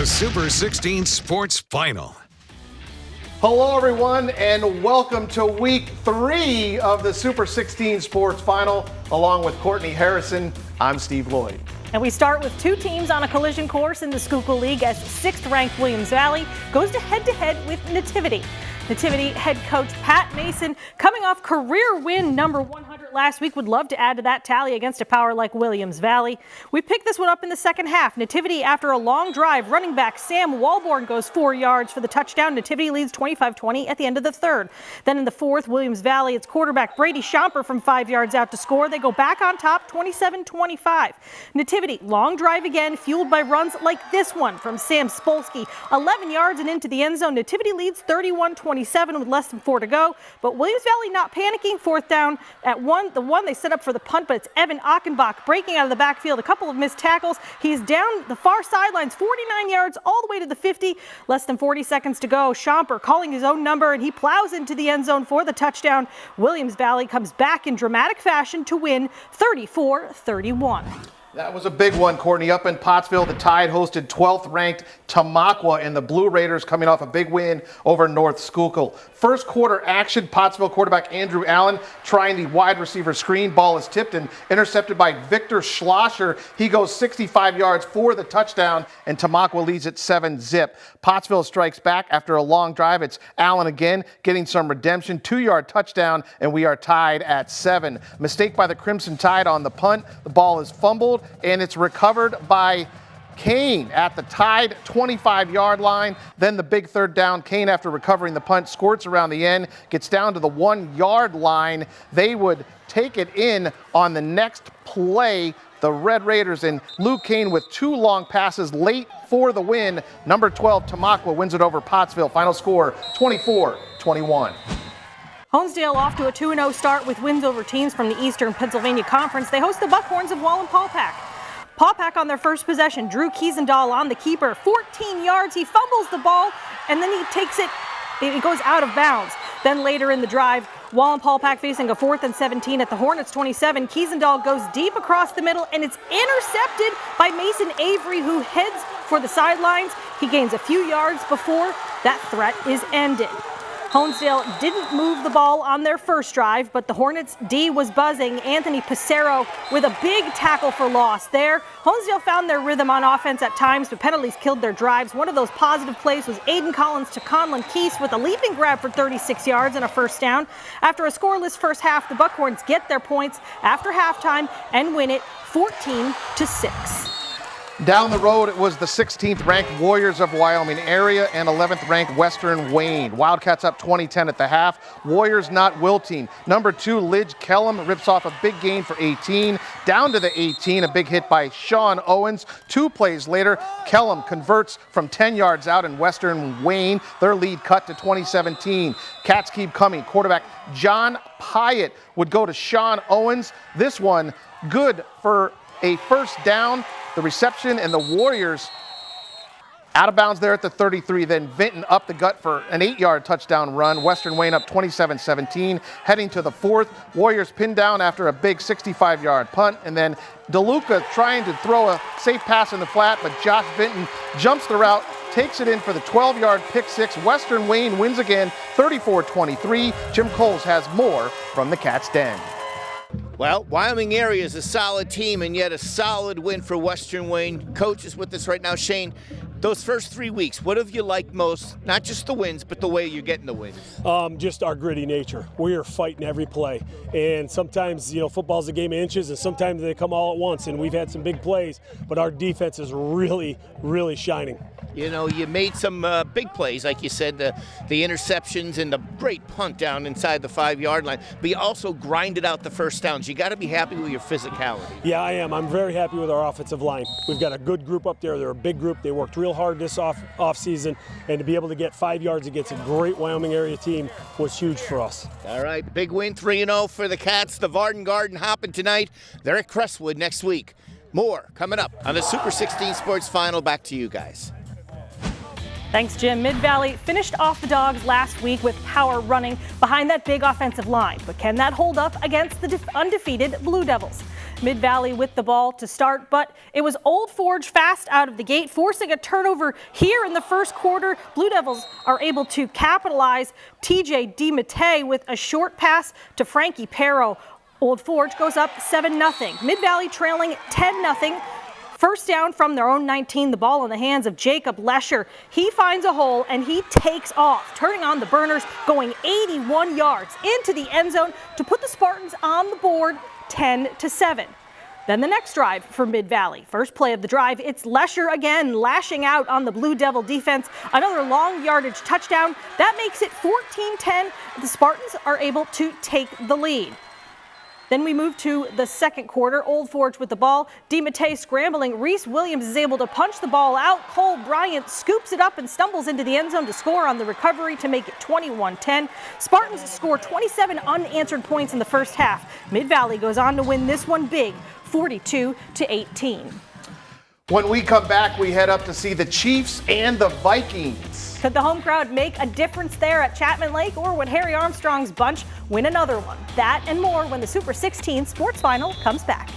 The Super 16 Sports Final. Hello, everyone, and welcome to Week 3 of the Super 16 Sports Final. Along with Courtney Harrison, I'm Steve Lloyd. And we start with two teams on a collision course in the Schuylkill League as 6th-ranked Williams Valley goes to head-to-head with Nativity. Nativity head coach Pat Mason, coming off career win number 100 last week, would love to add to that tally against a power like Williams Valley. We picked this one up in the second half. Nativity, after a long drive, running back Sam Walborn goes 4 yards for the touchdown. Nativity leads 25-20 at the end of the third. Then in the fourth, Williams Valley, it's quarterback Brady Schomper from 5 yards out to score. They go back on top, 27-25. Nativity, long drive again, fueled by runs like this one from Sam Spolsky. 11 yards and into the end zone. Nativity leads 31-27 with less than 4 to go. But Williams Valley not panicking. Fourth down at the one they set up for the punt, but it's Evan Achenbach breaking out of the backfield. A couple of missed tackles. He's down the far sidelines, 49 yards all the way to the 50. Less than 40 seconds to go. Schomper calling his own number, and he plows into the end zone for the touchdown. Williams Valley comes back in dramatic fashion to win 34-31. That was a big one, Courtney. Up in Pottsville, the Tide hosted 12th-ranked Tamaqua, and the Blue Raiders coming off a big win over North Schuylkill. First quarter action, Pottsville quarterback Andrew Allen trying the wide receiver screen. Ball is tipped and intercepted by Victor Schlosser. He goes 65 yards for the touchdown, and Tamaqua leads at 7-zip. Pottsville strikes back after a long drive. It's Allen again getting some redemption. 2-yard touchdown, and we are tied at 7. Mistake by the Crimson Tide on the punt. The ball is fumbled, and it's recovered by Kane at the Tide 25-yard line. Then the big third down. Kane, after recovering the punt, squirts around the end, gets down to the 1-yard line. They would take it in on the next play. The Red Raiders and Luke Kane with 2 long passes late for the win. Number 12, Tamaqua wins it over Pottsville. Final score, 24-21. Honesdale off to a 2-0 start with wins over teams from the Eastern Pennsylvania Conference. They host the Buckhorns of Wallenpaupack. Paupack on their first possession. Drew Kiesendahl on the keeper. 14 yards. He fumbles the ball, and then he takes it. It goes out of bounds. Then later in the drive, Wallenpaupack facing a 4th and 17 at the Hornets 27. Kiesendahl goes deep across the middle, and it's intercepted by Mason Avery, who heads for the sidelines. He gains a few yards before that threat is ended. Honesdale didn't move the ball on their first drive, but the Hornets' D was buzzing. Anthony Pissarro with a big tackle for loss there. Honesdale found their rhythm on offense at times, but penalties killed their drives. One of those positive plays was Aiden Collins to Conlon Keese with a leaping grab for 36 yards and a first down. After a scoreless first half, the Buckhorns get their points after halftime and win it 14-6. Down the road, it was the 16th-ranked Warriors of Wyoming area and 11th-ranked Western Wayne. Wildcats up 20-10 at the half. Warriors not wilting. Number 2, Lidge Kellum rips off a big gain for 18. Down to the 18, a big hit by Sean Owens. 2 plays later, Kellum converts from 10 yards out, in Western Wayne, their lead cut to 2017. Cats keep coming. Quarterback John Pyatt would go to Sean Owens. This one good for a first down. The reception, and the Warriors out of bounds there at the 33. Then Vinton up the gut for an 8-yard touchdown run. Western Wayne up 27-17. Heading to the 4th. Warriors pinned down after a big 65-yard punt. And then DeLuca trying to throw a safe pass in the flat, but Josh Vinton jumps the route, takes it in for the 12-yard pick 6. Western Wayne wins again, 34-23. Jim Coles has more from the Cats' Den. Well, Wyoming area is a solid team, and yet a solid win for Western Wayne. Coach is with us right now. Shane, those first 3 weeks, what have you liked most? Not just the wins, but the way you're getting the wins. Just our gritty nature. We are fighting every play. And sometimes, football's a game of inches, and sometimes they come all at once. And we've had some big plays, but our defense is really, really shining. You made some big plays, like you said, the interceptions and the great punt down inside the 5-yard line. But you also grinded out the first downs. You got to be happy with your physicality. Yeah, I am. I'm very happy with our offensive line. We've got a good group up there. They're a big group. They worked real hard this off season, and to be able to get 5 yards against a great Wyoming area team was huge for us. All right, big win, 3-0 for the Cats. The Varden Garden hopping tonight. They're at Crestwood next week. More coming up on the Super 16 Sports Final. Back to you guys. Thanks, Jim. Mid-Valley finished off the Dogs last week with power running behind that big offensive line. But can that hold up against the undefeated Blue Devils? Mid-Valley with the ball to start, but it was Old Forge fast out of the gate, forcing a turnover here in the first quarter. Blue Devils are able to capitalize. TJ DiMattei with a short pass to Frankie Perro. Old Forge goes up 7-0. Mid-Valley trailing 10-0. First down from their own 19, the ball in the hands of Jacob Lesher. He finds a hole and he takes off, turning on the burners, going 81 yards into the end zone to put the Spartans on the board 10-7. Then the next drive for Mid-Valley. First play of the drive, it's Lesher again lashing out on the Blue Devil defense. Another long yardage touchdown. That makes it 14-10. The Spartans are able to take the lead. Then we move to the second quarter. Old Forge with the ball. DiMattei scrambling. Reese Williams is able to punch the ball out. Cole Bryant scoops it up and stumbles into the end zone to score on the recovery to make it 21-10. Spartans score 27 unanswered points in the first half. Mid-Valley goes on to win this one big, 42-18. When we come back, we head up to see the Chiefs and the Vikings. Could the home crowd make a difference there at Chapman Lake, or would Harry Armstrong's bunch win another one? That and more when the Super 16 Sports Final comes back.